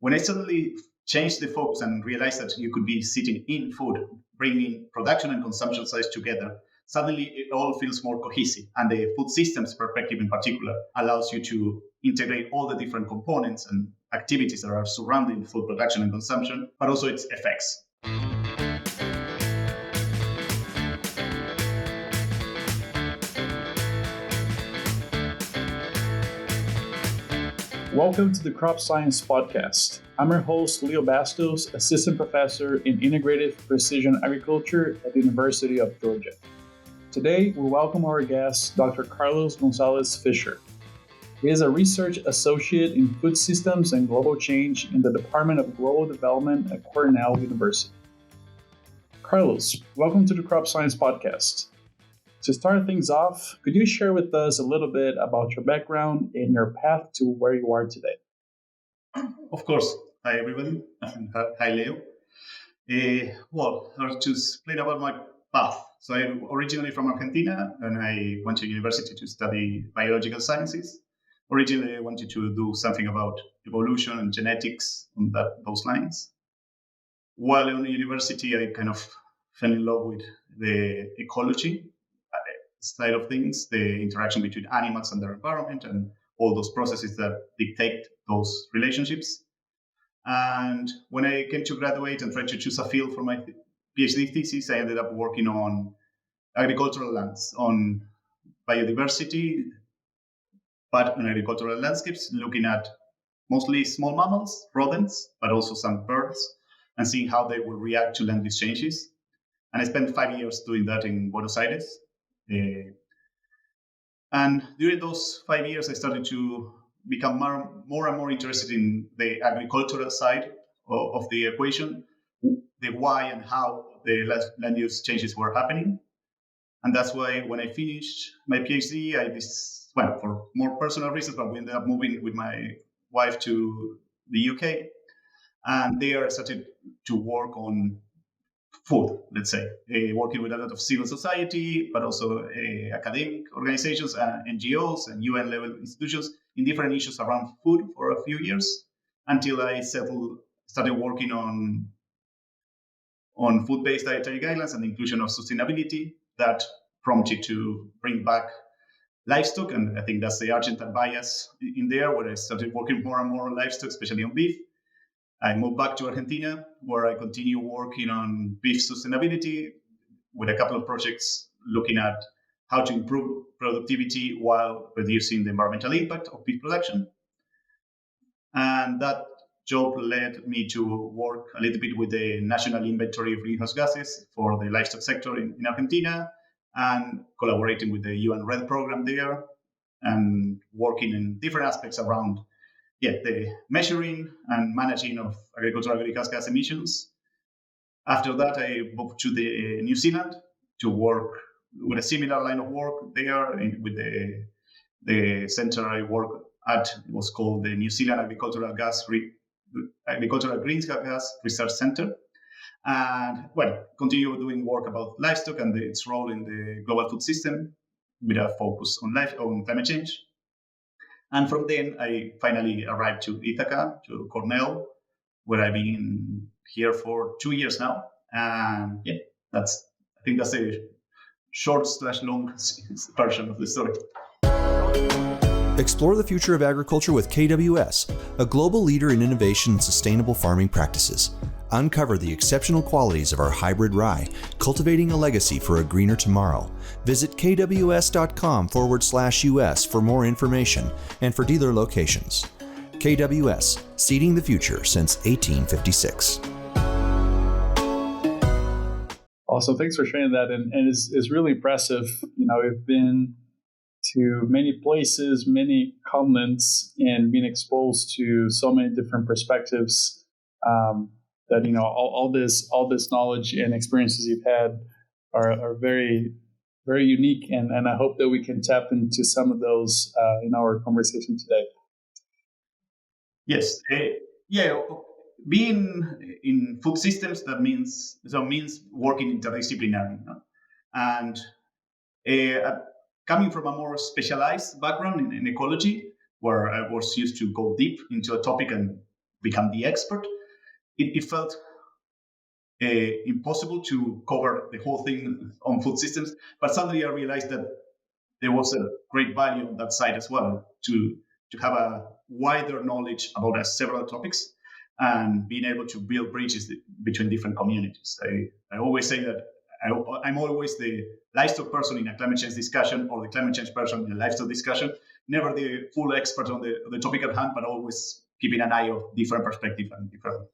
When I suddenly changed the focus and realized that you could be sitting in food, bringing production and consumption sides together, suddenly it all feels more cohesive. And the food systems perspective in particular allows you to integrate all the different components and activities that are surrounding food production and consumption, but also its effects. Welcome to the Crop Science Podcast. I'm your host, Leo Bastos, Assistant Professor in Integrated Precision Agriculture at the University of Georgia. Today, we welcome our guest, Dr. Carlos Gonzalez Fischer. He is a Research Associate in Food Systems and Global Change in the Department of Global Development at Cornell University. Carlos, welcome to the Crop Science Podcast. To start things off, could you share with us a little bit about your background and your path to where you are today? Of course. Hi, everybody. Hi, Leo. I'll just explain about my path. So I'm originally from Argentina, and I went to university to study biological sciences. Originally, I wanted to do something about evolution and genetics on those lines. While in university, I kind of fell in love with the ecology side of things, the interaction between animals and their environment, and all those processes that dictate those relationships. And when I came to graduate and tried to choose a field for my PhD thesis, I ended up working on agricultural lands, on biodiversity, but on agricultural landscapes, looking at mostly small mammals, rodents, but also some birds, and seeing how they will react to land use changes. And I spent 5 years doing that in Buenos Aires. And during those 5 years, I started to become more and more interested in the agricultural side of the equation, the why and how the land use changes were happening. And that's why when I finished my PhD, for more personal reasons, but we ended up moving with my wife to the UK. And there I started to work on food, let's say, working with a lot of civil society, but also academic organizations, NGOs, and UN level institutions in different issues around food for a few years until I started working on food-based dietary guidelines and the inclusion of sustainability that prompted to bring back livestock. And I think that's the Argentine bias in there, where I started working more and more on livestock, especially on beef. I moved back to Argentina, where I continue working on beef sustainability with a couple of projects looking at how to improve productivity while reducing the environmental impact of beef production. And that job led me to work a little bit with the National Inventory of Greenhouse Gases for the livestock sector in Argentina, and collaborating with the UN RED program there, and working in different aspects around the measuring and managing of agricultural greenhouse gas emissions. After that, I moved to New Zealand to work with a similar line of work there with the center I work at. It was called the New Zealand Agricultural Greenhouse Gas Research Center. And continue doing work about livestock and its role in the global food system with a focus on climate change. And from then, I finally arrived to Ithaca, to Cornell, where I've been here for 2 years now. And I think that's a short/long version of the story. Explore the future of agriculture with KWS, a global leader in innovation and sustainable farming practices. Uncover the exceptional qualities of our hybrid rye, cultivating a legacy for a greener tomorrow. Visit kws.com/US for more information and for dealer locations. KWS, seeding the future since 1856. Awesome. Thanks for sharing that. And it's really impressive. We've been to many places, many continents, and been exposed to so many different perspectives. That all this knowledge and experiences you've had are very, very unique, and I hope that we can tap into some of those in our conversation today. Yes, being in food systems means working interdisciplinary, and coming from a more specialized background in ecology, where I was used to go deep into a topic and become the expert, it felt impossible to cover the whole thing on food systems. But suddenly I realized that there was a great value on that side as well to have a wider knowledge about several topics and being able to build bridges between different communities. I always say that I'm always the livestock person in a climate change discussion or the climate change person in a livestock discussion, never the full expert on the topic at hand, but always keeping an eye of different perspectives and different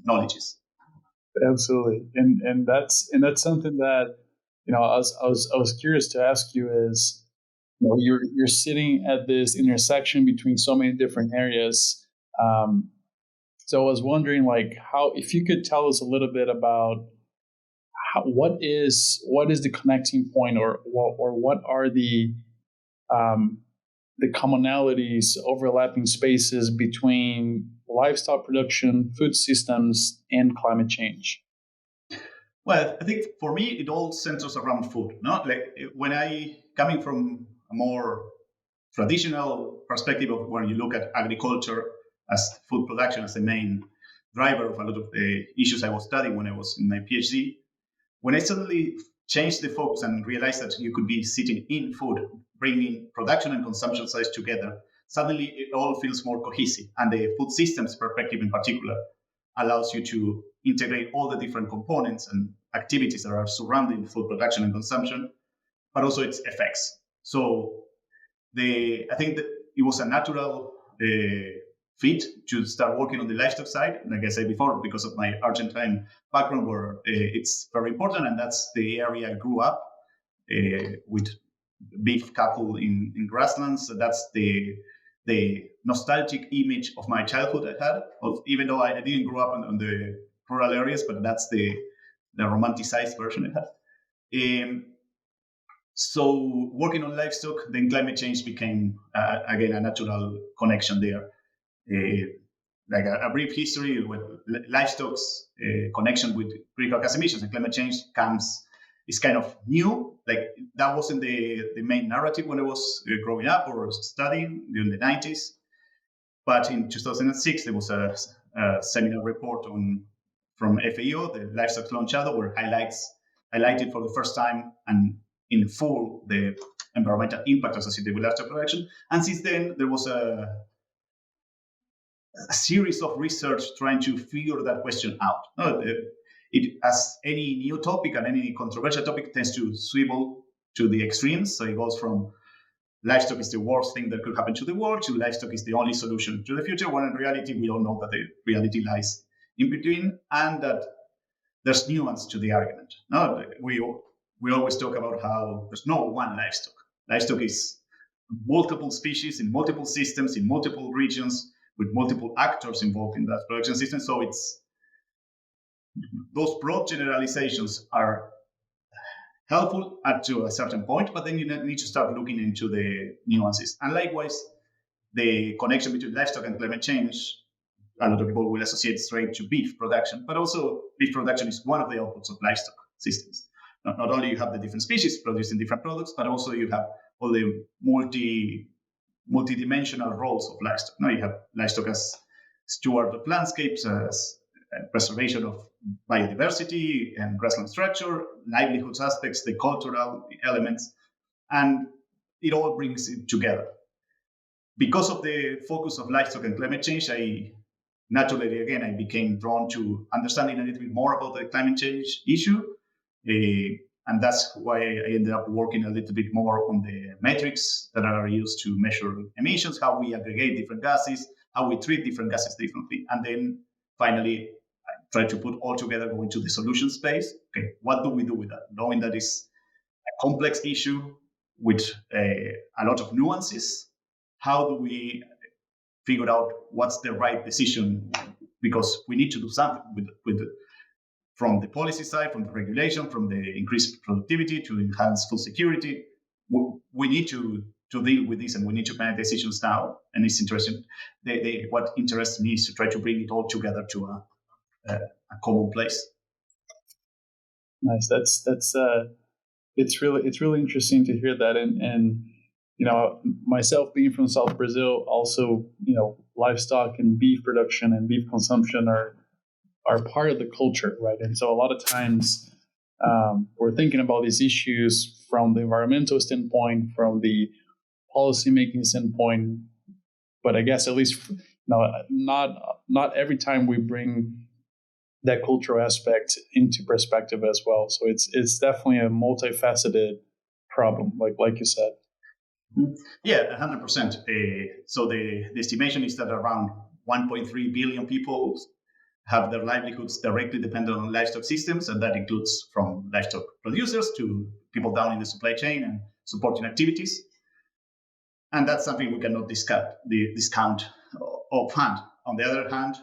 knowledges. Absolutely, and that's something that I was curious to ask you is, you're sitting at this intersection between so many different areas. So I was wondering, like, how, if you could tell us a little bit about what is the connecting point, or what are the commonalities, overlapping spaces between livestock production, food systems, and climate change? Well, I think for me, it all centers around food. No, like when coming from a more traditional perspective of when you look at agriculture as food production as the main driver of a lot of the issues I was studying when I was in my PhD, when I suddenly changed the focus and realized that you could be sitting in food, bringing production and consumption sides together, suddenly it all feels more cohesive. And the food systems perspective in particular allows you to integrate all the different components and activities that are surrounding food production and consumption, but also its effects. So I think that it was a natural fit to start working on the livestock side, like I said before, because of my Argentine background, where it's very important, and that's the area I grew up with beef cattle in grasslands. So that's the nostalgic image of my childhood I had, even though I didn't grow up in the rural areas, but that's the romanticized version I had. So working on livestock, then climate change became, again, a natural connection there. Like a brief history with livestock's connection with greenhouse gas emissions and climate change is kind of new. Like that wasn't the main narrative when I was growing up or studying during the 90s. But in 2006, there was a seminar report from FAO, the Livestock Launch Shadow, where highlighted for the first time and in full the environmental impact associated with livestock production. And since then, there was a series of research trying to figure that question out. As any new topic and any controversial topic tends to swivel to the extremes. So it goes from livestock is the worst thing that could happen to the world to livestock is the only solution to the future, when in reality, we all know that the reality lies in between and that there's nuance to the argument. No, we always talk about how there's no one livestock. Livestock is multiple species in multiple systems, in multiple regions, with multiple actors involved in that production system. So those broad generalizations are helpful up to a certain point, but then you need to start looking into the nuances. And likewise, the connection between livestock and climate change, a lot of people will associate straight to beef production, but also beef production is one of the outputs of livestock systems. Not only you have the different species producing different products, but also you have all the multi-dimensional roles of livestock. Now you have livestock as steward of landscapes, as preservation of biodiversity and grassland structure, livelihoods aspects, the cultural elements, and it all brings it together. Because of the focus of livestock and climate change, I became drawn to understanding a little bit more about the climate change issue. And that's why I ended up working a little bit more on the metrics that are used to measure emissions, how we aggregate different gases, how we treat different gases differently. And then finally, I tried to put all together, go into the solution space. Okay, what do we do with that? Knowing that it's a complex issue with a lot of nuances, how do we figure out what's the right decision? Because we need to do something with from the policy side, from the regulation, from the increased productivity to enhance food security. We need to deal with this, and we need to make decisions now. And it's interesting. What interests me is to try to bring it all together to a common place. Nice. That's it's really interesting to hear that, and myself being from South Brazil, also livestock and beef production and beef consumption are part of the culture, right? And so a lot of times we're thinking about these issues from the environmental standpoint, from the policy-making standpoint, but I guess at least not every time we bring that cultural aspect into perspective as well. So it's definitely a multifaceted problem, like you said. Yeah, 100%. So the estimation is that around 1.3 billion people have their livelihoods directly dependent on livestock systems, and that includes from livestock producers to people down in the supply chain and supporting activities. And that's something we cannot discount offhand. On the other hand,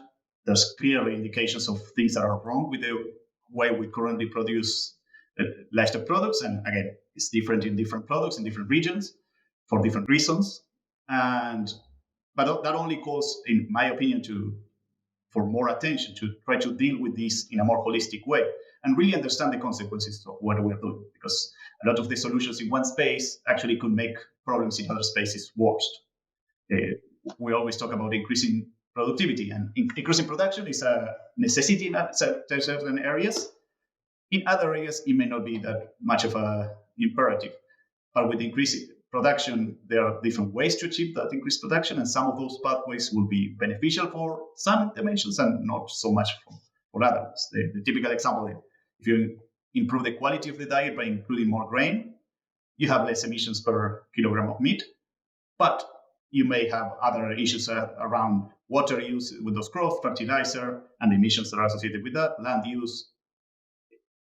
there's clearly indications of things that are wrong with the way we currently produce livestock products. And again, it's different in different products in different regions for different reasons. But that only calls, in my opinion, for more attention, to try to deal with this in a more holistic way and really understand the consequences of what we're doing. Because a lot of the solutions in one space actually could make problems in other spaces worse. We always talk about increasing productivity, and increasing production is a necessity in certain areas. In other areas, it may not be that much of an imperative. But with increasing production, there are different ways to achieve that increased production, and some of those pathways will be beneficial for some dimensions and not so much for others. The typical example, if you improve the quality of the diet by including more grain, you have less emissions per kilogram of meat, but you may have other issues around water use with those crops, fertilizer, and the emissions that are associated with that, land use.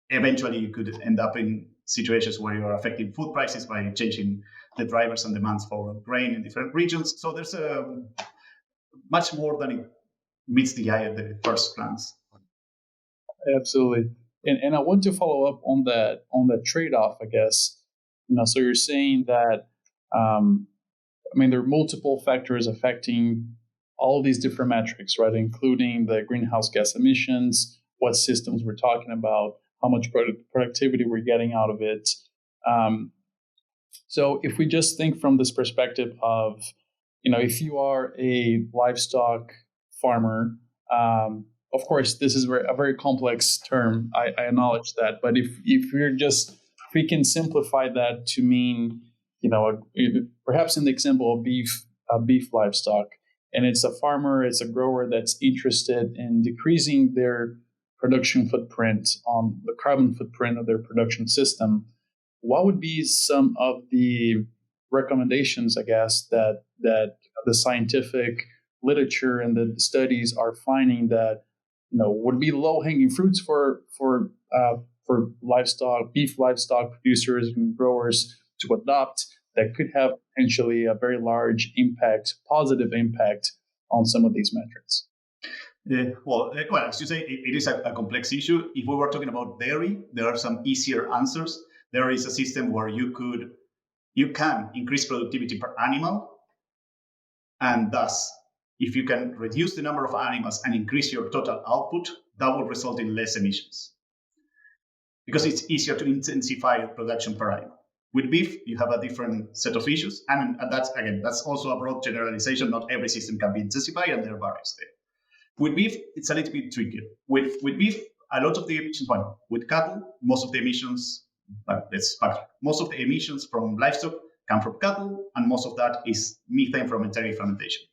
Eventually, you could end up in situations where you are affecting food prices by changing the drivers and demands for grain in different regions. So there's much more than it meets the eye at the first glance. Absolutely. And I want to follow up on that trade-off, I guess. So you're saying that there are multiple factors affecting all these different metrics, right? Including the greenhouse gas emissions, what systems we're talking about, how much productivity we're getting out of it. So if we just think from this perspective of, if you are a livestock farmer, of course, this is a very complex term. I acknowledge that. But if we can simplify that to mean, perhaps in the example of beef livestock, and it's a farmer, it's a grower that's interested in decreasing their production footprint, on the carbon footprint of their production system, what would be some of the recommendations, I guess, that the scientific literature and the studies are finding that would be low-hanging fruits for beef livestock producers and growers to adopt, that could have potentially a very large impact, positive impact on some of these metrics? Well, as you say, it is a complex issue. If we were talking about dairy, there are some easier answers. There is a system where you can increase productivity per animal, and thus, if you can reduce the number of animals and increase your total output, that will result in less emissions, because it's easier to intensify production per animal. With beef, you have a different set of issues, and that's also a broad generalization. Not every system can be intensified, and there are various there. With beef, it's a little bit trickier. With beef, a lot of the emissions, with cattle, most of the emissions from livestock come from cattle, and most of that is methane from enteric fermentation.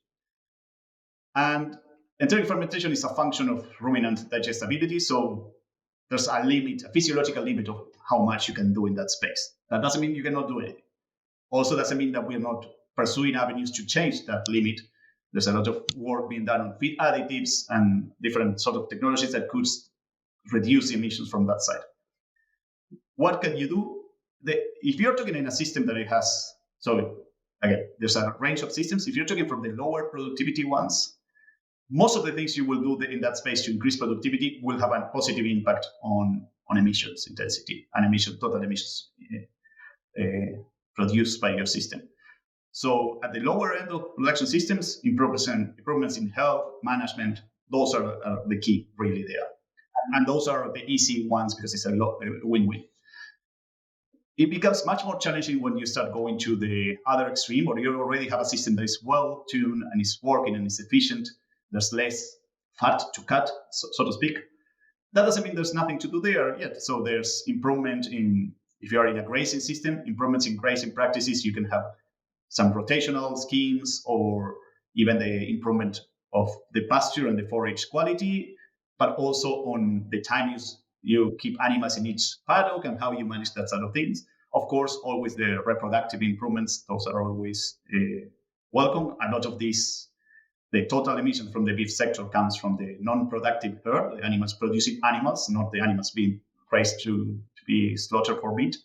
And enteric fermentation is a function of ruminant digestibility, so there's a physiological limit of how much you can do in that space. That doesn't mean you cannot do anything. Also doesn't mean that we're not pursuing avenues to change that limit. There's a lot of work being done on feed additives and different sort of technologies that could reduce emissions from that side. What can you do? If you're talking in a system that it has, there's a range of systems. If you're talking from the lower productivity ones, most of the things you will do in that space to increase productivity will have a positive impact on emissions intensity and total emissions produced by your system. So at the lower end of production systems, improvements in health, management, those are the key really there. And those are the easy ones because it's a win-win. It becomes much more challenging when you start going to the other extreme, or you already have a system that is well tuned and is working and is efficient. There's less fat to cut, so to speak. That doesn't mean there's nothing to do there yet. So there's improvement in, if you are in a grazing system, improvements in grazing practices. You can have some rotational schemes, or even the improvement of the pasture and the forage quality, but also on the time you keep animals in each paddock and how you manage that sort of things. Of course, always the reproductive improvements, those are always welcome. A lot of these, the total emission from the beef sector comes from the non-productive herd, the animals producing animals, not the animals being raised to be slaughtered for meat.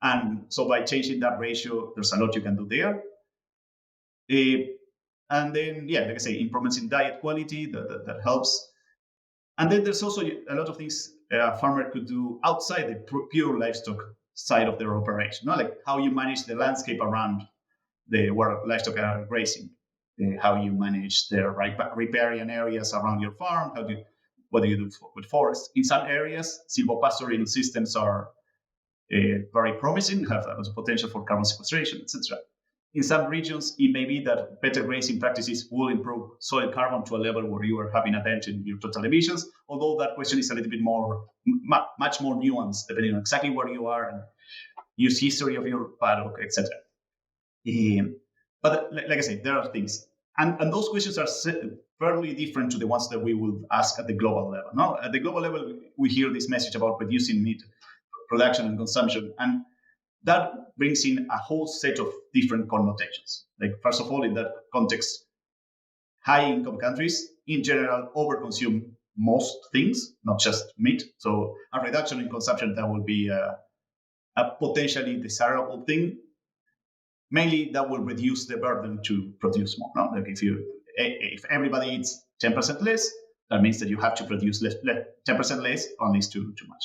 And so by changing that ratio, there's a lot you can do there. And then, yeah, like I say, improvements in diet quality, that helps. And then there's also a lot of things a farmer could do outside the pure livestock side of their operation, like how you manage the landscape around where livestock are grazing, how you manage the riparian areas around your farm, what do you do with forests. In some areas, silvopastorine systems are very promising, have a lot of potential for carbon sequestration, etc. In some regions, it may be that better grazing practices will improve soil carbon to a level where you are having a dent in your total emissions, although that question is a little bit more, much more nuanced, depending on exactly where you are and use history of your paddock, etc. But like I said, there are things. And those questions are fairly different to the ones that we would ask at the global level. Now, at the global level, we hear this message about reducing meat production and consumption, and that brings in a whole set of different connotations. Like, first of all, in that context, high-income countries in general overconsume most things, not just meat. So a reduction in consumption, that would be a potentially desirable thing. Mainly, that will reduce the burden to produce more. No? Like if everybody eats 10% less, that means that you have to produce 10% less, or least too much.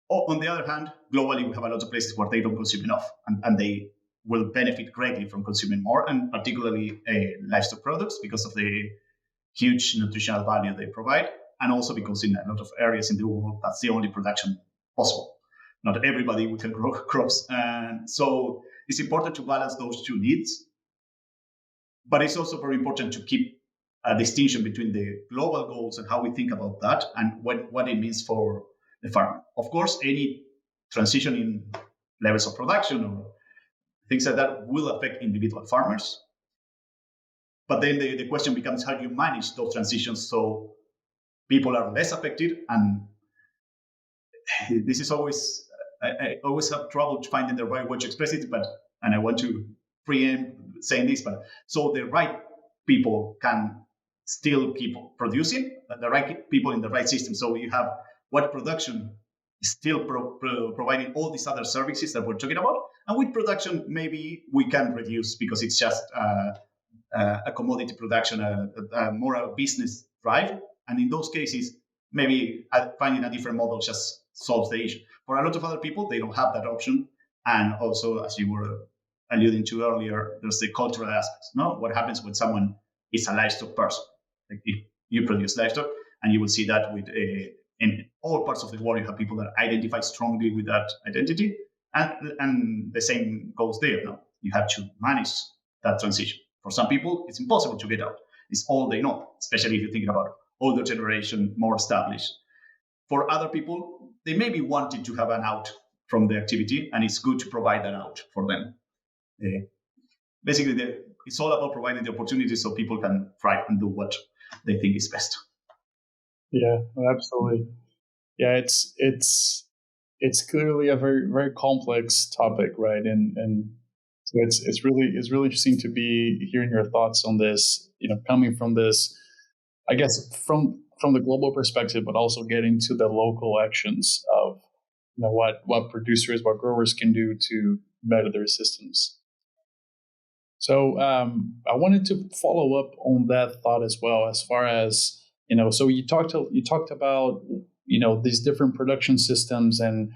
On the other hand, globally, we have a lot of places where they don't consume enough, and they will benefit greatly from consuming more, and particularly livestock products, because of the huge nutritional value they provide, and also because in a lot of areas in the world, that's the only production possible. Not everybody can grow crops, and so it's important to balance those two needs. But it's also very important to keep a distinction between the global goals and how we think about that, and what it means for the farmer. Of course, any transition in levels of production or things like that will affect individual farmers. But then the question becomes, how do you manage those transitions so people are less affected? And this is always, I always have trouble finding the right way to express it, and I want to preempt saying this, but so the right people can still keep producing, the right people in the right system. So you have what production is still providing all these other services that we're talking about. And with production, maybe we can reduce because it's just a commodity production, more a business drive. And in those cases, maybe finding a different model just solves the issue. For a lot of other people, they don't have that option. And also, as you were alluding to earlier, there's the cultural aspects. No, what happens when someone is a livestock person? Like if you produce livestock, and you will see that with in all parts of the world, you have people that identify strongly with that identity, and the same goes there. No, you have to manage that transition. For some people, it's impossible to get out. It's all they know, especially if you're thinking about older generation, more established. For other people, they may be wanting to have an out from the activity, and it's good to provide that out for them. Basically, it's all about providing the opportunity so people can try and do what they think is best. Yeah, absolutely. Yeah, it's clearly a very, very complex topic, right? And so it's really interesting to be hearing your thoughts on this. Coming from this, I guess from the global perspective, but also getting to the local actions of what producers, what growers can do to better their systems. So I wanted to follow up on that thought as well, as far as so you talked about these different production systems and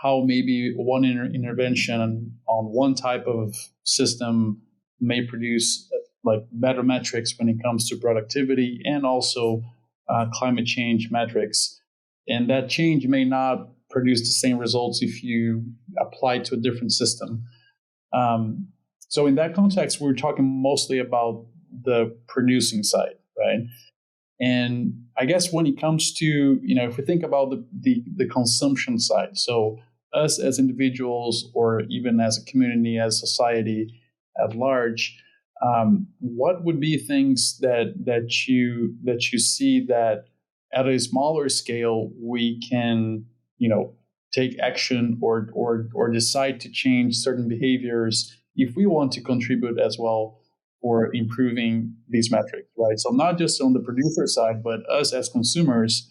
how maybe one intervention on one type of system may produce like better metrics when it comes to productivity and also climate change metrics, and that change may not produce the same results if you apply to a different system. So in that context, we're talking mostly about the producing side, right? And I guess when it comes to, if we think about the consumption side, so us as individuals or even as a community, as society at large, what would be things that you see that at a smaller scale we can, take action or decide to change certain behaviors if we want to contribute as well for improving these metrics, right? So not just on the producer side, but us as consumers,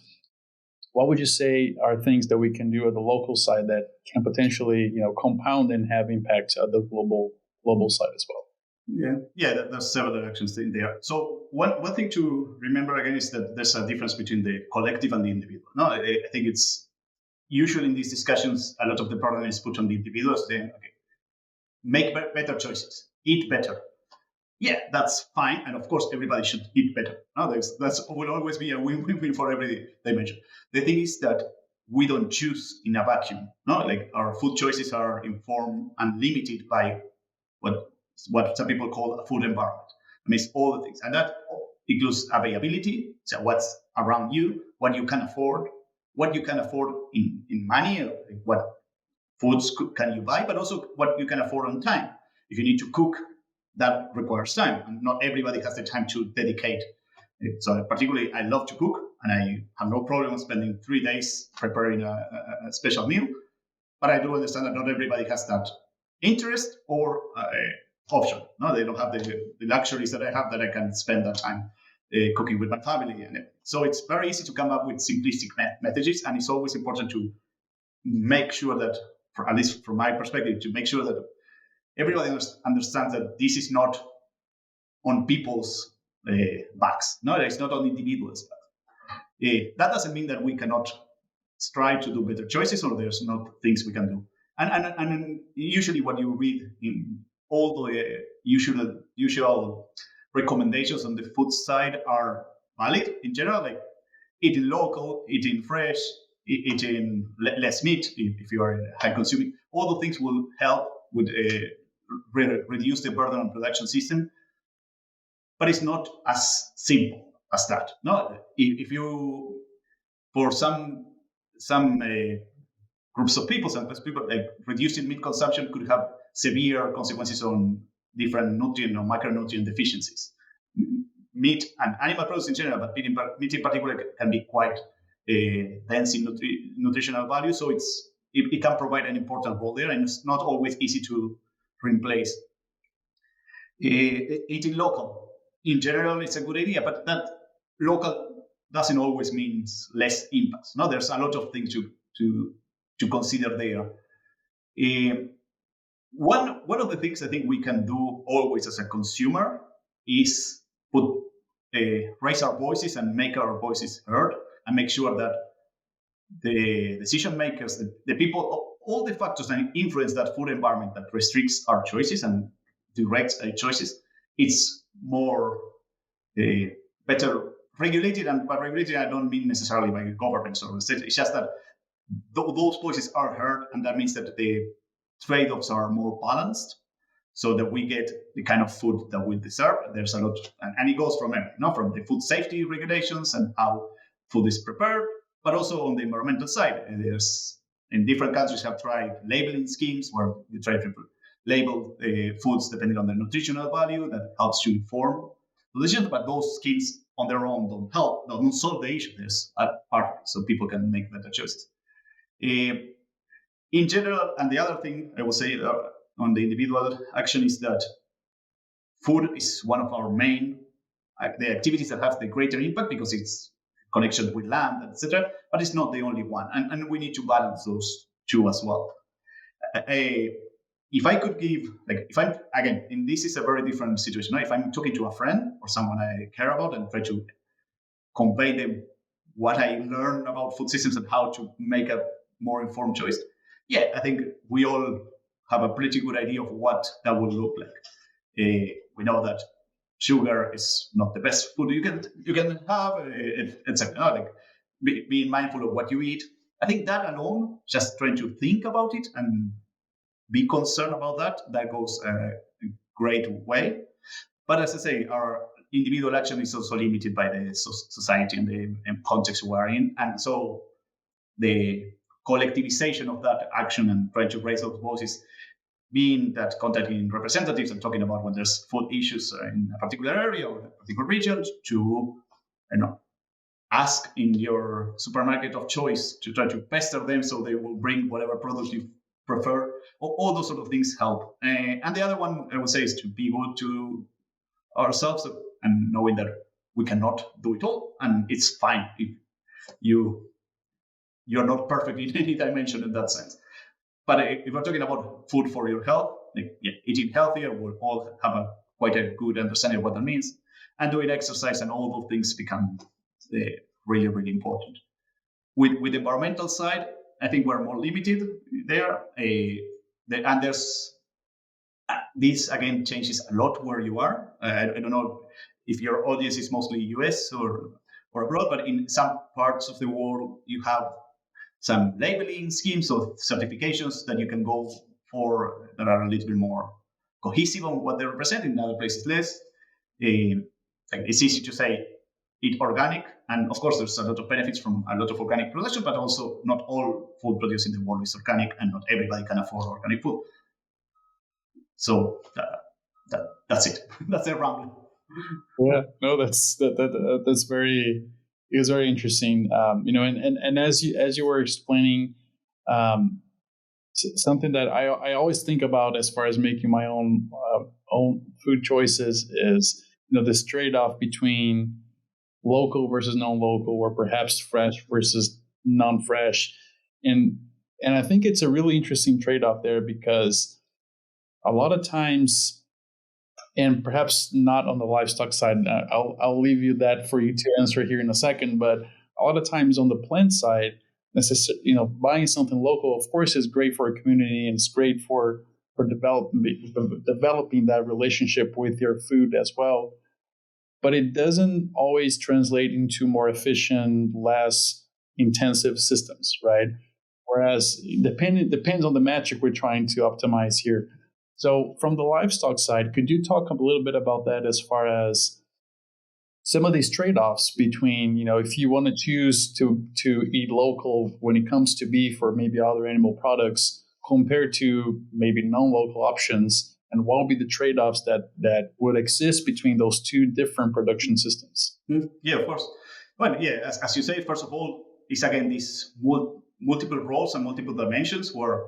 what would you say are things that we can do at the local side that can potentially, compound and have impact at the global side as well? There's several directions in there. So one thing to remember again is that there's a difference between the collective and the individual. No, I think it's usually in these discussions, a lot of the burden is put on the individuals. Then, okay, make better choices, eat better. Yeah, that's fine, and of course, everybody should eat better. No, that's will always be a win-win for every dimension. The thing is that we don't choose in a vacuum. No, like our food choices are informed and limited by what some people call a food environment. I mean, it's all the things, and that includes availability. So what's around you, what you can afford in money, what foods can you buy, but also what you can afford on time. If you need to cook, that requires time, and not everybody has the time to dedicate. So particularly, I love to cook, and I have no problem spending 3 days preparing a special meal. But I do understand that not everybody has that interest or option. No, they don't have the luxuries that I have, that I can spend that time cooking with my family. And so it's very easy to come up with simplistic messages, and it's always important to make sure that, at least from my perspective, to make sure that everybody understands that this is not on people's backs. No, it's not on individuals' backs. That doesn't mean that we cannot strive to do better choices, or there's not things we can do. And usually what you read in all the usual recommendations on the food side are valid in general, like eating local, eating fresh, eating less meat if you are high consuming. All the things will help with reduce the burden on production system, but it's not as simple as that. No, if you, for some groups of people, some people, like reducing meat consumption could have severe consequences on different nutrient or micronutrient deficiencies. Meat and animal products in general, but meat in particular can be quite dense in nutritional value, so it can provide an important role there, and it's not always easy to replace. Eating local, in general, it's a good idea, but that local doesn't always mean less impact. No, there's a lot of things to consider there. One of the things I think we can do always as a consumer is raise our voices and make our voices heard, and make sure that the decision makers, the people, all the factors that influence that food environment that restricts our choices and directs our choices, it's more better regulated. And by regulated, I don't mean necessarily by governments or the state. It's just that those voices are heard, and that means that the trade-offs are more balanced, so that we get the kind of food that we deserve. There's a lot, and it goes from from the food safety regulations and how food is prepared, but also on the environmental side. There's, in different countries, have tried labeling schemes where you try to label foods depending on their nutritional value. That helps you inform the decision, but those schemes on their own don't solve the issue. There's a part, so people can make better choices. In general, and the other thing I would say on the individual action is that food is one of our main the activities that have the greater impact, because it's connection with land, etc. But it's not the only one, and we need to balance those two as well. If I could give, if I'm, again, and this is a very different situation. If I'm talking to a friend or someone I care about and try to convey them what I learned about food systems and how to make a more informed choice, I think we all have a pretty good idea of what that would look like. We know that sugar is not the best food you can have, etc. Being mindful of what you eat, I think that alone, just trying to think about it and be concerned about that goes a great way. But as I say, our individual action is also limited by the society and the context we are in. And so the collectivization of that action and trying to raise those voices, being that contacting representatives and talking about when there's food issues in a particular area or a particular region, to ask in your supermarket of choice to try to pester them so they will bring whatever product you prefer. All those sort of things help. And the other one I would say is to be good to ourselves and knowing that we cannot do it all, and it's fine if you're not perfect in any dimension in that sense. But if we're talking about food for your health, eating healthier, we'll all have quite a good understanding of what that means, and doing exercise and all those things become really, really important. With the environmental side, I think we're more limited there, and there's this again changes a lot where you are. I don't know if your audience is mostly US or abroad, but in some parts of the world you have some labeling schemes or certifications that you can go for that are a little bit more cohesive on what they represent. In other places less. It's easy to say eat organic, and of course there's a lot of benefits from a lot of organic production, but also not all food produced in the world is organic, and not everybody can afford organic food. So that's it. That's a rambling. Yeah, no, that's very, it was very interesting. And as you were explaining, something that I always think about as far as making my own food choices is this trade-off between local versus non-local, or perhaps fresh versus non-fresh, and I think it's a really interesting trade-off there, because a lot of times, and perhaps not on the livestock side, I'll leave you that for you to answer here in a second, but a lot of times on the plant side, buying something local, of course, is great for a community, and it's great for developing that relationship with your food as well. But it doesn't always translate into more efficient, less intensive systems, right? Whereas depends on the metric we're trying to optimize here. So from the livestock side, could you talk a little bit about that as far as some of these trade-offs between, if you want to choose to eat local when it comes to beef or maybe other animal products, compared to maybe non-local options, and what would be the trade-offs that would exist between those two different production systems? Yeah, of course. Well, yeah, as you say, first of all, it's again these multiple roles and multiple dimensions where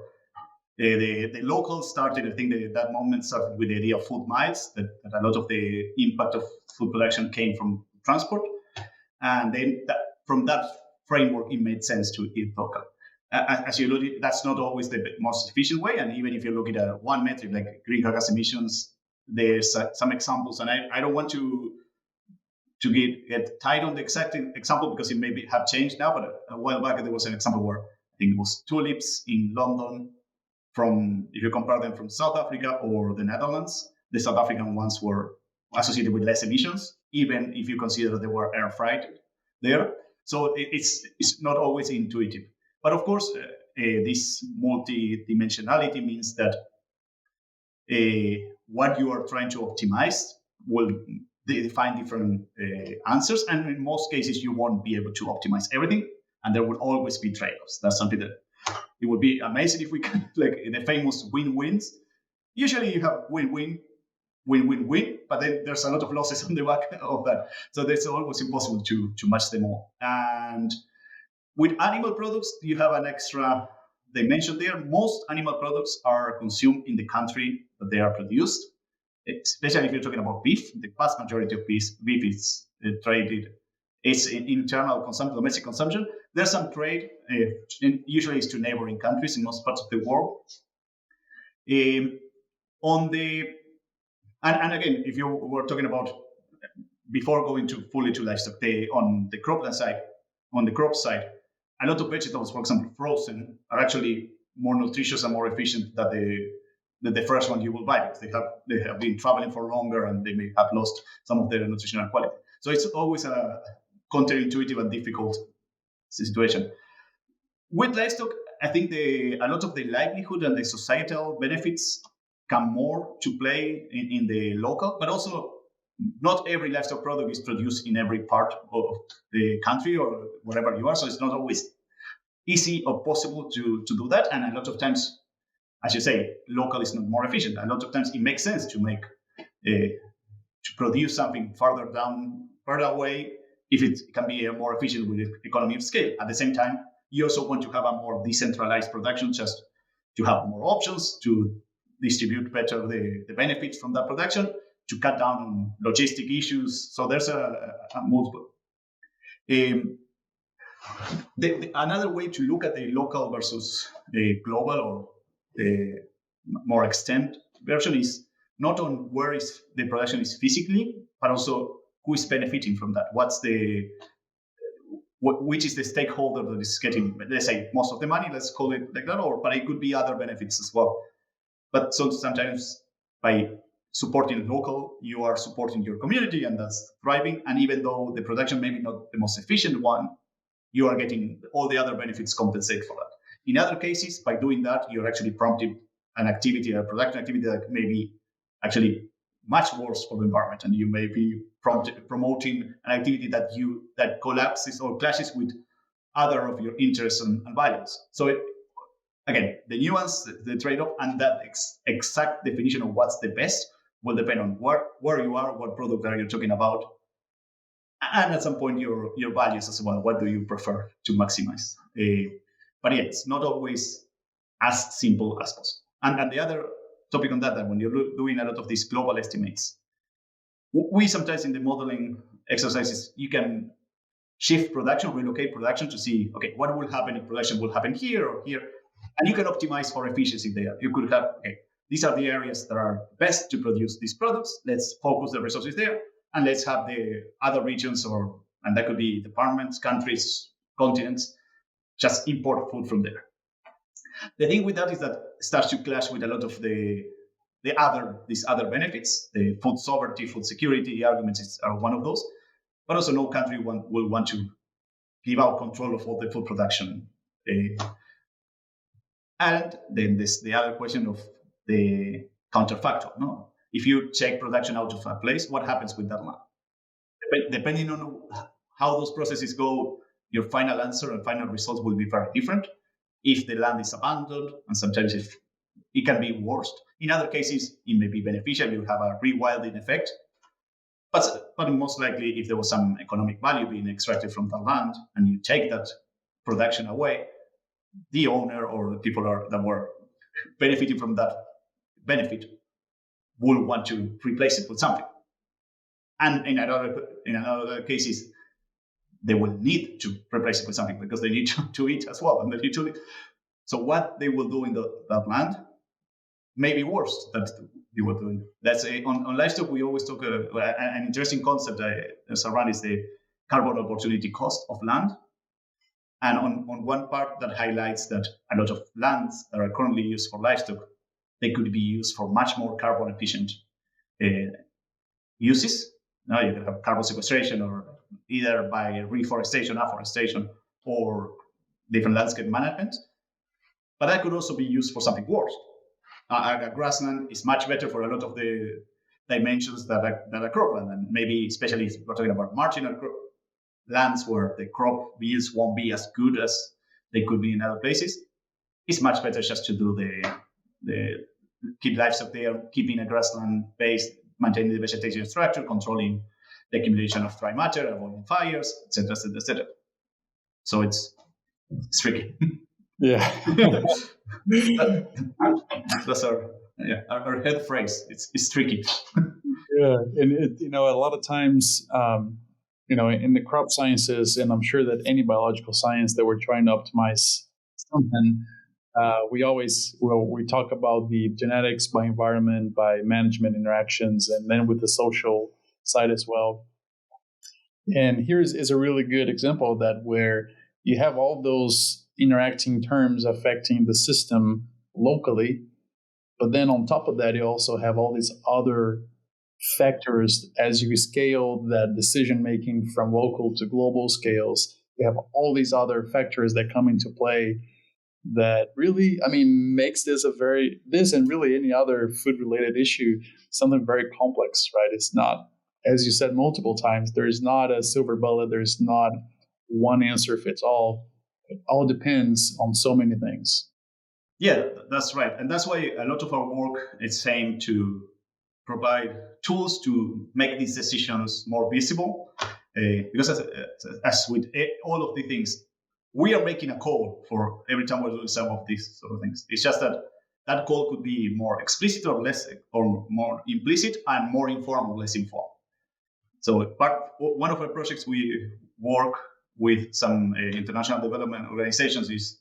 the locals started. I think that moment started with the idea of food miles, that a lot of the impact of food production came from transport. And then from that framework, it made sense to eat local. As you alluded, that's not always the most efficient way. And even if you look at one metric like greenhouse gas emissions, there's some examples. And I don't want to get tied on the exact example because it may have changed now. But a while back, there was an example where I think it was tulips in London. If you compare them from South Africa or the Netherlands, the South African ones were associated with less emissions, even if you consider they were air fried there. So it's not always intuitive. But of course, this multi-dimensionality means that what you are trying to optimize will define different answers. And in most cases, you won't be able to optimize everything. And there will always be trade-offs. That's something that it would be amazing if we can, like the famous win-wins. Usually you have win-win, win-win-win, but then there's a lot of losses on the back of that. So it's always impossible to match them all. And with animal products, you have an extra dimension there. Most animal products are consumed in the country that they are produced, especially if you're talking about beef. The vast majority of beef is traded. It's in internal consumption, domestic consumption. There's some trade, usually it's to neighboring countries in most parts of the world. And again, if you were talking about before going fully to livestock, on the cropland side, on the crop side, a lot of vegetables, for example, frozen, are actually more nutritious and more efficient than the first one you will buy, because they have been traveling for longer and they may have lost some of their nutritional quality. So it's always a counterintuitive and difficult situation. With livestock, I think a lot of the livelihood and the societal benefits come more to play in the local, but also not every livestock product is produced in every part of the country or wherever you are. So it's not always easy or possible to do that. And a lot of times, as you say, local is not more efficient. A lot of times it makes sense to make to produce something further away, if it can be more efficient with economy of scale. At the same time, you also want to have a more decentralized production, just to have more options, to distribute better the benefits from that production, to cut down on logistic issues. So there's a multiple. Another way to look at the local versus the global, or the more extent version, is not on where is the production is physically, but also who is benefiting from that. Which is the stakeholder that is getting, let's say, most of the money, let's call it like that, but it could be other benefits as well. But so sometimes by supporting local, you are supporting your community, and that's thriving. And even though the production may be not the most efficient one, you are getting all the other benefits compensate for that. In other cases, by doing that, you're actually prompting an activity, a production activity that may be actually much worse for the environment, and you may be promoting an activity that collapses or clashes with other of your interests and values. So again, the nuance, the trade-off, and that exact definition of what's the best will depend on where you are, what product are you talking about, and at some point your values as well. What do you prefer to maximize? But yeah, it's not always as simple as possible. And the other topic on that when you're doing a lot of these global estimates, we sometimes in the modeling exercises, you can shift production, relocate production to see, okay, what will happen if production will happen here or here, and you can optimize for efficiency there. You could have, okay, these are the areas that are best to produce these products. Let's focus the resources there, and let's have the other regions, and that could be departments, countries, continents, just import food from there. The thing with that is that it starts to clash with a lot of these other benefits. The food sovereignty, food security arguments are one of those, but also no country will want to give out control of all the food production. And then there's the other question of the counterfactual. No, if you take production out of a place, what happens with that land? Depending on how those processes go, your final answer and final results will be very different. If the land is abandoned, and sometimes if it can be worse. In other cases, it may be beneficial. You have a rewilding effect. But most likely, if there was some economic value being extracted from the land, and you take that production away, the owner or the people that were benefiting from that benefit will want to replace it with something. And in other cases, they will need to replace it with something because they need to eat as well. And they need to live. So what they will do in that land may be worse than you were doing. That's on livestock, we always talk an interesting concept that's around is the carbon opportunity cost of land. And on one part that highlights that a lot of lands that are currently used for livestock, they could be used for much more carbon efficient uses. Now you can have carbon sequestration, or either by reforestation, afforestation, or different landscape management. But that could also be used for something worse. A grassland is much better for a lot of the dimensions that a cropland, and maybe especially if we're talking about marginal lands where the crop yields won't be as good as they could be in other places. It's much better just to do the keep livestock there, keeping a grassland base, maintaining the vegetation structure, controlling the accumulation of dry matter, avoiding fires, etc., etc., etc. So it's tricky. Yeah. That's our head phrase. It's tricky. Yeah, and a lot of times, in the crop sciences, and I'm sure that any biological science that we're trying to optimize something, we talk about the genetics by environment, by management interactions, and then with the social side as well. And is a really good example of that, where you have all those interacting terms affecting the system locally, but then on top of that, you also have all these other factors as you scale that decision making from local to global scales. You have all these other factors that come into play that really, I mean, makes this and really any other food related issue something very complex, right? It's not, as you said multiple times, there's not a silver bullet, there's not one answer fits all. It all depends on so many things. Yeah, that's right. And that's why a lot of our work is aimed to provide tools to make these decisions more visible. Because as with all of the things, we are making a call for every time we're doing some of these sort of things. It's just that that call could be more explicit or less, or more implicit and more informed or less informed. So one of our projects we work with some international development organizations is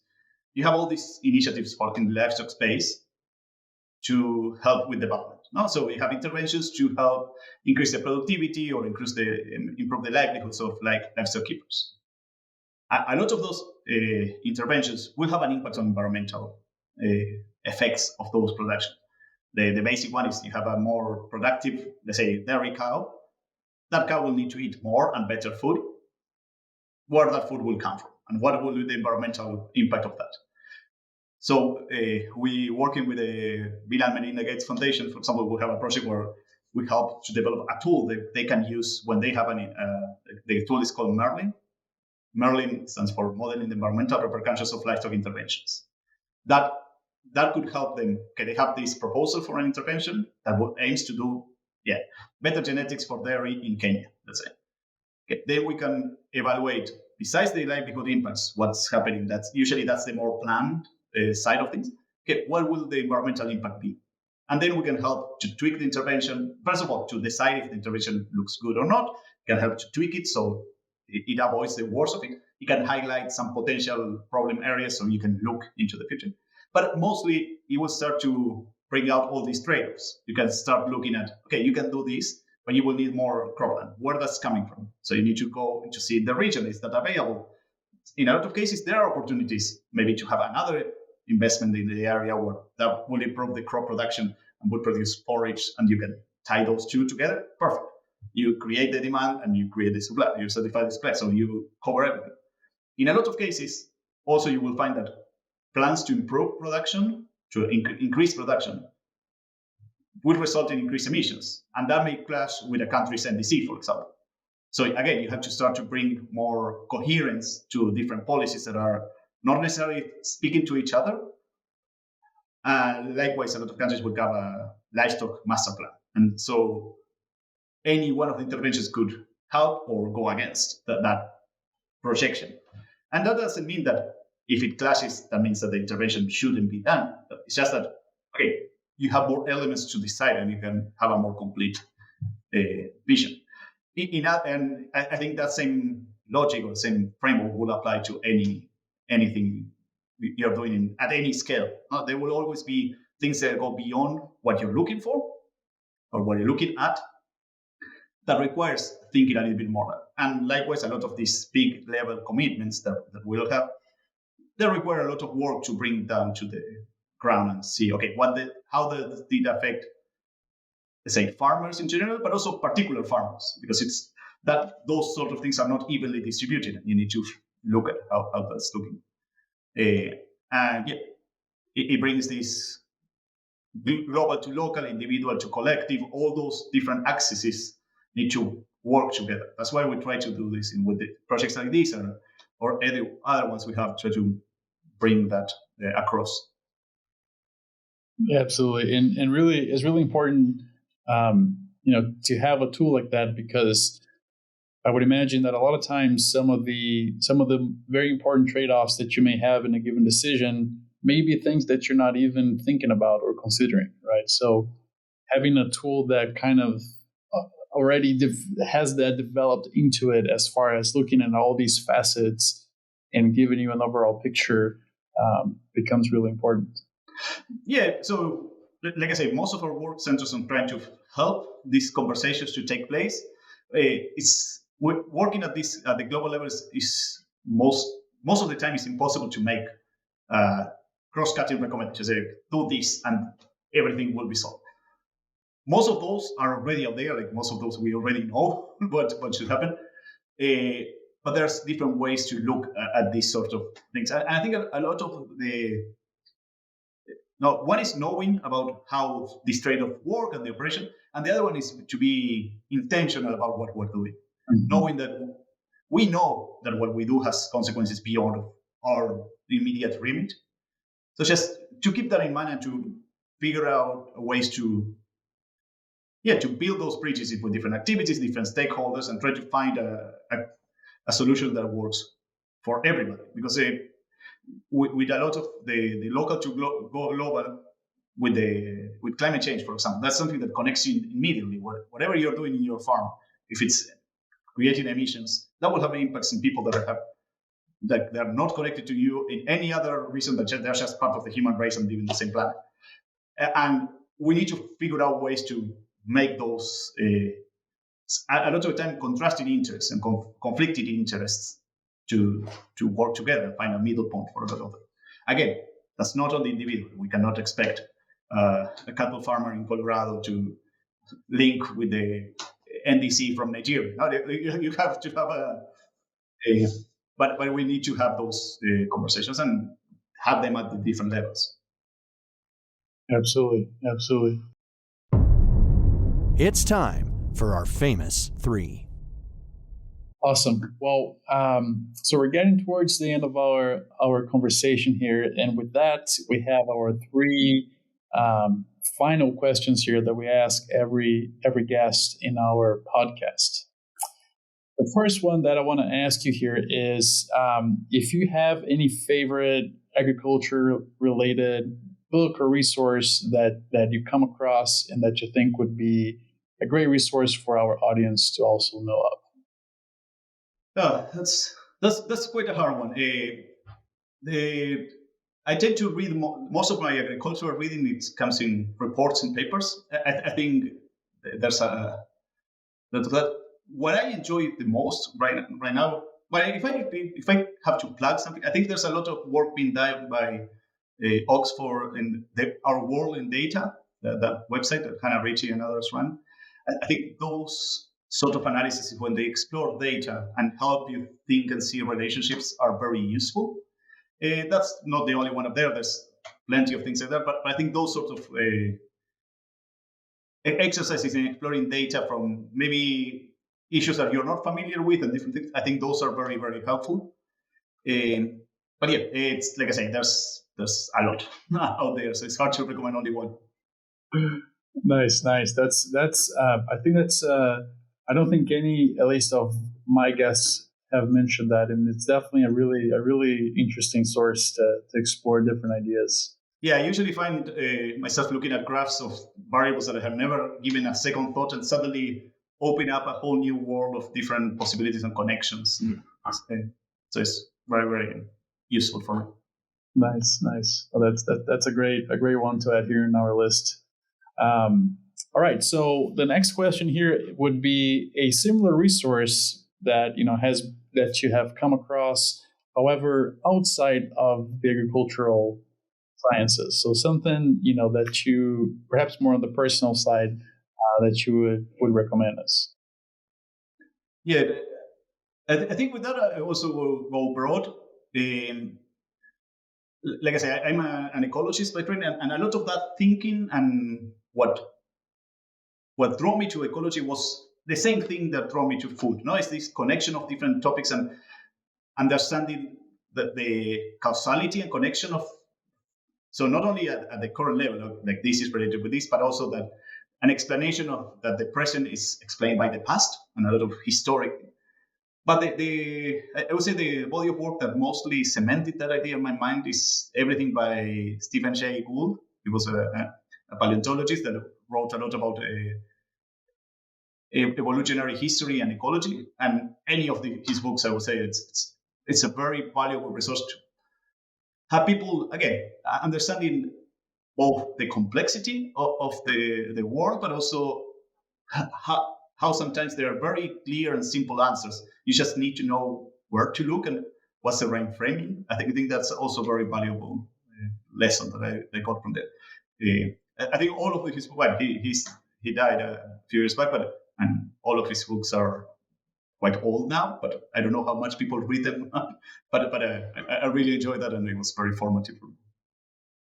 you have all these initiatives in the livestock space to help with development. No? So we have interventions to help increase the productivity or improve the livelihoods of livestock keepers. A lot of those interventions will have an impact on environmental effects of those productions. The basic one is you have a more productive, let's say, dairy cow. That cow will need to eat more and better food. Where that food will come from and what will be the environmental impact of that. So we working with the Bill and Melinda Gates Foundation, for example, we have a project where we help to develop a tool that they can use when they have the tool is called Merlin. Merlin stands for Modeling the Environmental Repercussions of Livestock Interventions. That could help them. Okay, they have this proposal for an intervention that aims to do better genetics for dairy in Kenya, let's say. Okay, then we can evaluate, besides the livelihood impacts, what's happening. That's the more planned side of things. Okay, what will the environmental impact be? And then we can help to tweak the intervention. First of all, to decide if the intervention looks good or not. Can help to tweak it so it avoids the worst of it. It can highlight some potential problem areas so you can look into the future. But mostly, it will start to bring out all these trade-offs. You can start looking at, okay, you can do this, but you will need more cropland. Where that's coming from? So you need to go to see the region. Is that available? In a lot of cases, there are opportunities maybe to have another investment in the area where that will improve the crop production and will produce forage, and you can tie those two together. Perfect. You create the demand and you create the supply. You certify the supply, so you cover everything. In a lot of cases, also you will find that plans to improve production, to increase production, would result in increased emissions. And that may clash with a country's NDC, for example. So again, you have to start to bring more coherence to different policies that are not necessarily speaking to each other. Likewise, a lot of countries would have a livestock master plan. And so any one of the interventions could help or go against that projection. And that doesn't mean that if it clashes, that means that the intervention shouldn't be done. It's just that, okay, you have more elements to decide and you can have a more complete vision. And I think that same logic or same framework will apply to anything you're doing at any scale. There will always be things that go beyond what you're looking for or what you're looking at that requires thinking a little bit more. And likewise, a lot of these big level commitments that we'll have, they require a lot of work to bring down to the ground and see, okay, how did it affect, let's say, farmers in general, but also particular farmers, because it's that those sort of things are not evenly distributed. You need to look at how that's looking. And it brings this global to local, individual to collective, all those different axes need to work together. That's why we try to do this with the projects like this or any other ones we have, try to bring that across. Yeah, absolutely. And really, it's really important, to have a tool like that, because I would imagine that a lot of times some of the very important trade-offs that you may have in a given decision may be things that you're not even thinking about or considering, right? So having a tool that kind of already has that developed into it, as far as looking at all these facets and giving you an overall picture, becomes really important. Yeah, so like I say, most of our work centers on trying to help these conversations to take place. Working at the global levels is most of the time it's impossible to make cross-cutting recommendations. Do this and everything will be solved. Most of those are already out there. Like most of those we already know what should happen. but there's different ways to look at these sort of things. And I think a lot of the no, one is knowing about how this trade-off work and the operation, and the other one is to be intentional about what we're doing, knowing that we know that what we do has consequences beyond our immediate remit. So just to keep that in mind and to figure out ways to to build those bridges with different activities, different stakeholders, and try to find a solution that works for everybody. Because with a lot of the local to global with climate change, for example, that's something that connects you immediately. Whatever you're doing in your farm, if it's creating emissions, that will have impacts in people that they're not connected to you in any other reason that they're just part of the human race and living in the same planet. And we need to figure out ways to make those a lot of the time contrasting interests and conflicted interests to work together and find a middle point for a lot of them. Again, that's not on the individual. We cannot expect a cattle farmer in Colorado to link with the NDC from Nigeria. No, you have to have but we need to have those conversations and have them at the different levels. Absolutely, absolutely. It's time for our famous three. Awesome. Well, so we're getting towards the end of our conversation here, and with that, we have our three final questions here that we ask every guest in our podcast. The first one that I want to ask you here is if you have any favorite agriculture-related book or resource that you come across and that you think would be a great resource for our audience to also know of. Oh, that's quite a hard one. I tend to read most of my agricultural reading. It comes in reports and papers. I think there's that what I enjoy the most right now. But if I have to plug something, I think there's a lot of work being done by Oxford and Our World in Data, that website that Hannah Ritchie and others run. I think those sort of analysis, when they explore data and help you think and see relationships, are very useful. That's not the only one up there. There's plenty of things like that. But I think those sort of exercises in exploring data from maybe issues that you're not familiar with and different things, I think those are very, very helpful. But yeah, it's like I say, there's a lot out there, so it's hard to recommend only one. Nice. That's. I think that's. I don't think any, at least of my guests, have mentioned that, and it's definitely a really interesting source to explore different ideas. Yeah, I usually find myself looking at graphs of variables that I have never given a second thought, and suddenly open up a whole new world of different possibilities and connections. So it's very, very useful for me. Nice. Well, that's a great one to add here in our list. All right. So the next question here would be a similar resource that that you have come across, however, outside of the agricultural sciences. So something that you perhaps more on the personal side that you would recommend us. Yeah, I think with that I also will go broad. Like I say, I'm an ecologist by training, and a lot of that thinking and what drew me to ecology was the same thing that drew me to food. No, it's this connection of different topics and understanding that the causality and connection of. So not only at the current level, like this is related with this, but also that an explanation of that the present is explained by the past and a lot of historic. But I would say the body of work that mostly cemented that idea in my mind is everything by Stephen Jay Gould. He was a paleontologist that wrote a lot about evolutionary history and ecology. And any of his books, I would say it's a very valuable resource to have people, again, understanding both the complexity of the world, but also how sometimes there are very clear and simple answers. You just need to know where to look and what's the right framing. I think that's also a very valuable lesson that I got from that. I think all of his, well, he died a few years back, and all of his books are quite old now, but I don't know how much people read them. but I really enjoyed that, and it was very formative for me.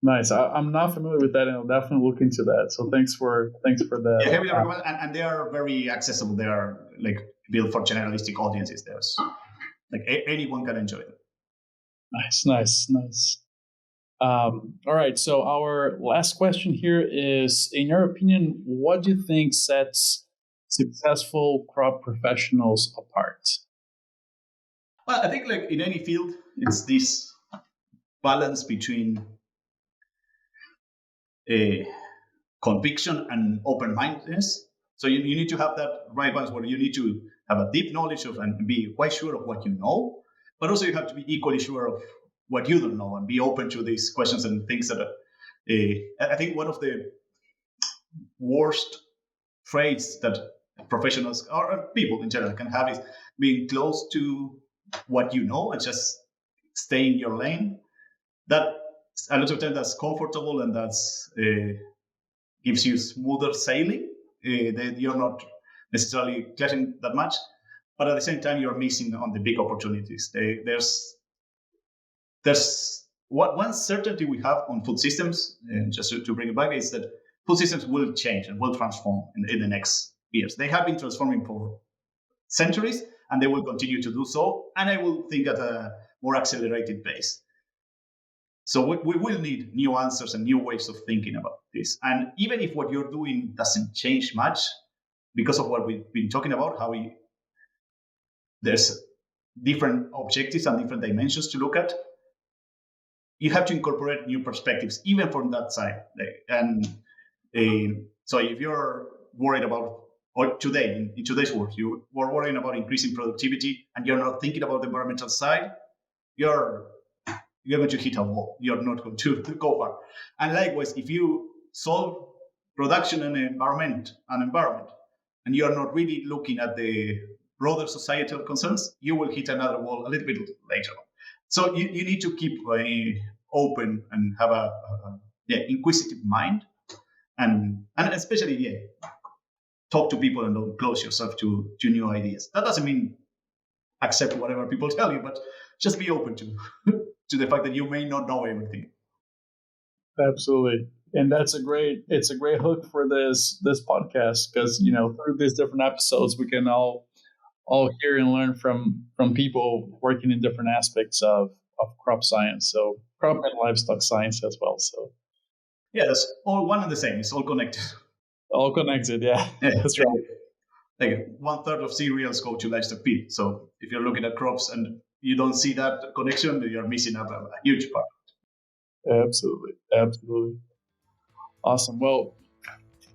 Nice. I'm not familiar with that, and I'll definitely look into that. So thanks for that. Yeah, heavily recommend, and they are very accessible. They are like built for generalistic audiences. There's like anyone can enjoy them. Nice. All right. So our last question here is: in your opinion, what do you think sets successful crop professionals apart? Well, I think like in any field, it's this balance between conviction and open-mindedness. So you need to have that right balance where you need to have a deep knowledge of and be quite sure of what you know, but also you have to be equally sure of what you don't know and be open to these questions and things that I think one of the worst traits that professionals or people in general can have is being close to what you know and just stay in your lane. That a lot of times that's comfortable and that's gives you smoother sailing. That you're not necessarily clashing that much, but at the same time you're missing on the big opportunities. There's one certainty we have on food systems, and just to bring it back, is that food systems will change and will transform in the next years. They have been transforming for centuries, and they will continue to do so, and I will think at a more accelerated pace. So we will need new answers and new ways of thinking about this. And even if what you're doing doesn't change much, because of what we've been talking about, there's different objectives and different dimensions to look at, you have to incorporate new perspectives, even from that side. And so if you're worried about, or today, in today's world, you were worrying about increasing productivity and you're not thinking about the environmental side, you're going to hit a wall. You're not going to go far. And likewise, if you solve production and environment, and you're not really looking at the broader societal concerns, you will hit another wall a little bit later on. So you need to keep open and have a inquisitive mind, and especially talk to people and don't close yourself to new ideas. That doesn't mean accept whatever people tell you, but just be open to to the fact that you may not know everything. Absolutely. And it's a great hook for this podcast, because through these different episodes we can all hear and learn from people working in different aspects of crop science, so crop and livestock science as well. So that's all one and the same. It's all connected. All connected, yeah. That's right. Like 1/3 of cereals go to livestock feed. So if you're looking at crops and you don't see that connection, you're missing out a huge part. Absolutely. Awesome. Well,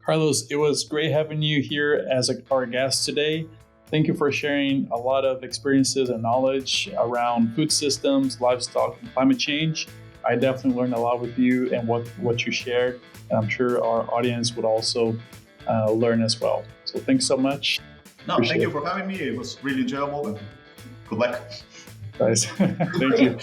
Carlos, it was great having you here as our guest today. Thank you for sharing a lot of experiences and knowledge around food systems, livestock, and climate change. I definitely learned a lot with you and what you shared. And I'm sure our audience would also learn as well. So thanks so much. No, thank you for having me. It was really enjoyable, and good luck. Nice. Thank you.